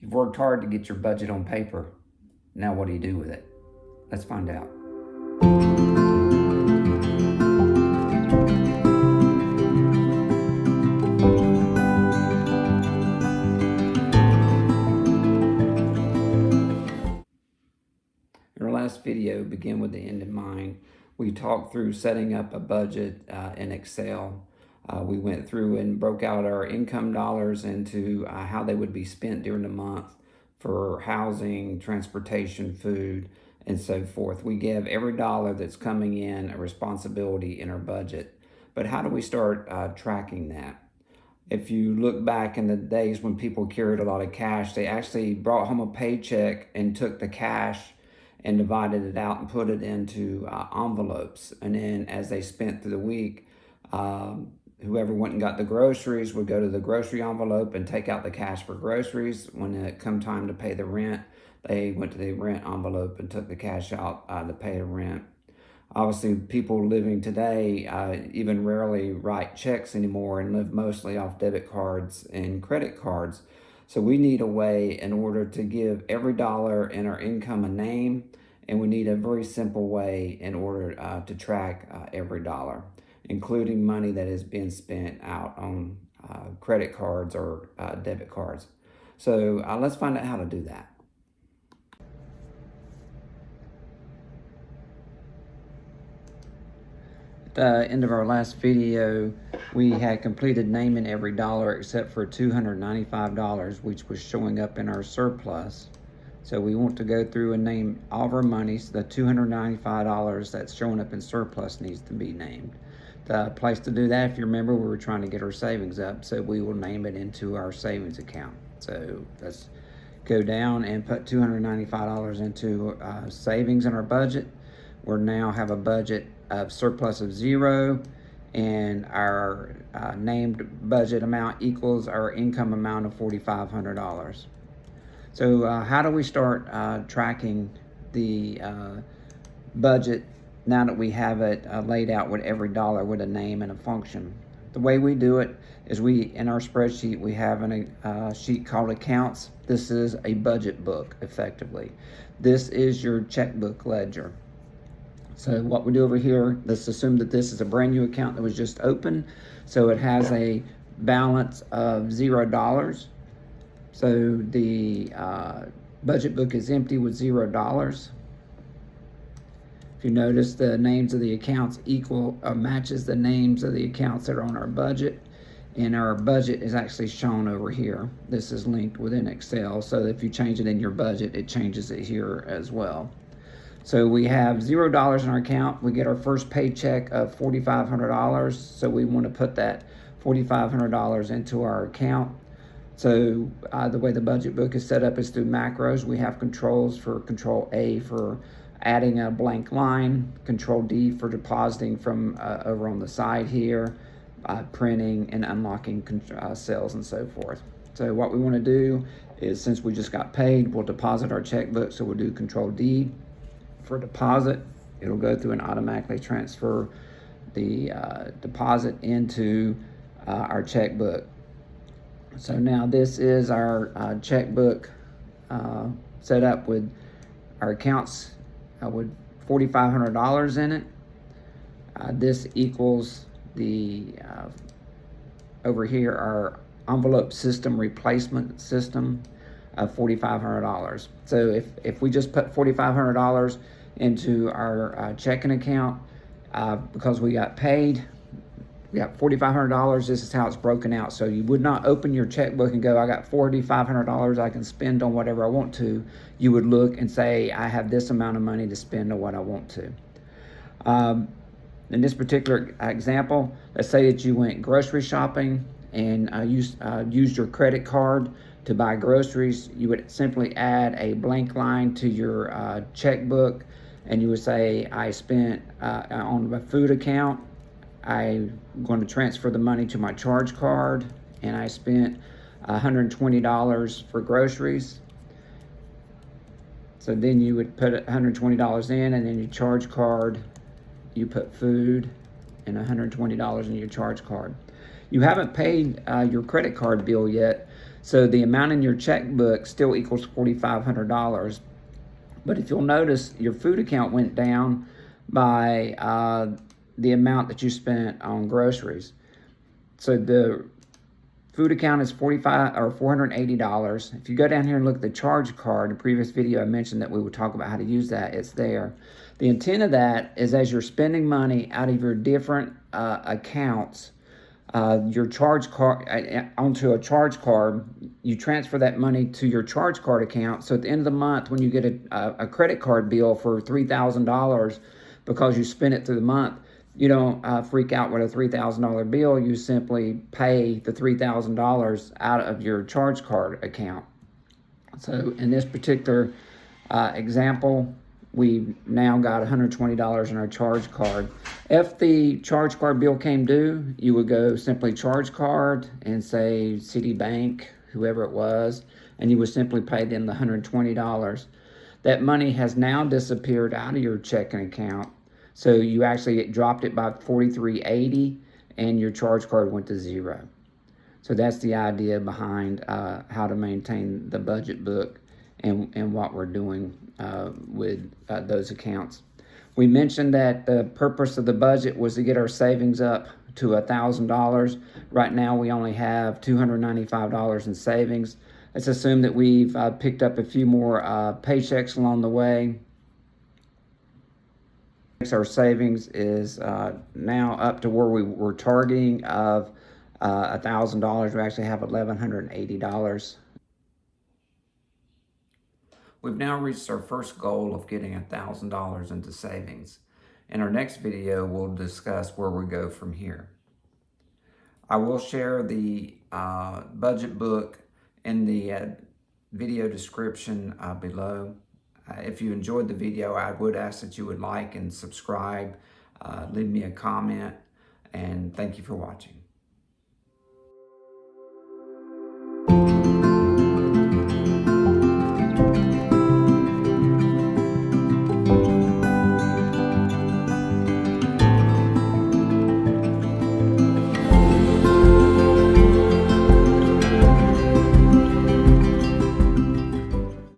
You've worked hard to get your budget on paper. Now what do you do with it? Let's find out. In our last video, Begin with the End in Mind, we talked through setting up a budget in Excel. We went through and broke out our income dollars into how they would be spent during the month for housing, transportation, food, and so forth. We give every dollar that's coming in a responsibility in our budget. But how do we start tracking that? If you look back in the days when people carried a lot of cash, they actually brought home a paycheck and took the cash and divided it out and put it into envelopes. And then as they spent through the week, whoever went and got the groceries would go to the grocery envelope and take out the cash for groceries. When it come time to pay the rent, they went to the rent envelope and took the cash out to pay the rent. Obviously, people living today even rarely write checks anymore and live mostly off debit cards and credit cards. So we need a way in order to give every dollar in our income a name, and we need a very simple way in order to track every dollar, including money that is being spent out on credit cards or debit cards. So let's find out how to do that. At the end of our last video, we had completed naming every dollar except for $295, which was showing up in our surplus. So we want to go through and name all of our monies. The $295 that's showing up in surplus needs to be named. The place to do that, if you remember, we were trying to get our savings up, so we will name it into our savings account. So let's go down and put $295 into savings in our budget. We now have a budget of surplus of 0, and our named budget amount equals our income amount of $4,500. So how do we start tracking the budget now that we have it laid out with every dollar with a name and a function? The way we do it is in our spreadsheet, we have a sheet called accounts. This is a budget book, effectively. This is your checkbook ledger. So what we do over here, let's assume that this is a brand new account that was just opened. So it has a balance of $0. So the budget book is empty with $0. If you notice, the names of the accounts matches the names of the accounts that are on our budget. And our budget is actually shown over here. This is linked within Excel. So if you change it in your budget, it changes it here as well. So we have $0 in our account. We get our first paycheck of $4,500. So we want to put that $4,500 into our account. So the way the budget book is set up is through macros. We have controls for Control A for adding a blank line, Control D for depositing from over on the side here, printing and unlocking cells and so forth. So what we want to do is, since we just got paid, we'll deposit our checkbook. So we'll do Control D for deposit. It'll go through and automatically transfer the deposit into our checkbook. So now this is our checkbook set up with our accounts with $4,500 in it. This equals the over here our envelope system replacement system of $4,500. So if we just put $4,500 into our checking account because we got paid, we got $4,500. This is how it's broken out. So you would not open your checkbook and go, I got $4,500 I can spend on whatever I want to. You would look and say, I have this amount of money to spend on what I want to. In this particular example, let's say that you went grocery shopping and used your credit card to buy groceries. You would simply add a blank line to your checkbook, and you would say, I spent on my food account, I'm going to transfer the money to my charge card, and I spent $120 for groceries. So then you would put $120 in, and then your charge card, you put food and $120 in your charge card. You haven't paid your credit card bill yet, so the amount in your checkbook still equals $4,500. But if you'll notice, your food account went down by the amount that you spent on groceries. So the food account is $480. If you go down here and look at the charge card, in the previous video I mentioned that we would talk about how to use that. It's there. The intent of that is as you're spending money out of your different accounts, your charge card onto a charge card, you transfer that money to your charge card account. So at the end of the month, when you get a credit card bill for $3,000 because you spent it through the month, you don't freak out with a $3,000 bill. You simply pay the $3,000 out of your charge card account. So in this particular example, we've now got $120 in our charge card. If the charge card bill came due, you would go simply charge card and say Citibank, whoever it was, and you would simply pay them the $120. That money has now disappeared out of your checking account. So you actually dropped it by $43.80 and your charge card went to zero. So that's the idea behind how to maintain the budget book and what we're doing with those accounts. We mentioned that the purpose of the budget was to get our savings up to $1,000. Right now we only have $295 in savings. Let's assume that we've picked up a few more paychecks along the way. Our savings is now up to where we were targeting of $1,000. We actually have $1,180. We've now reached our first goal of getting $1,000 into savings. In our next video, we'll discuss where we go from here. I will share the budget book in the video description below. If you enjoyed the video, I would ask that you would like and subscribe, leave me a comment, and thank you for watching.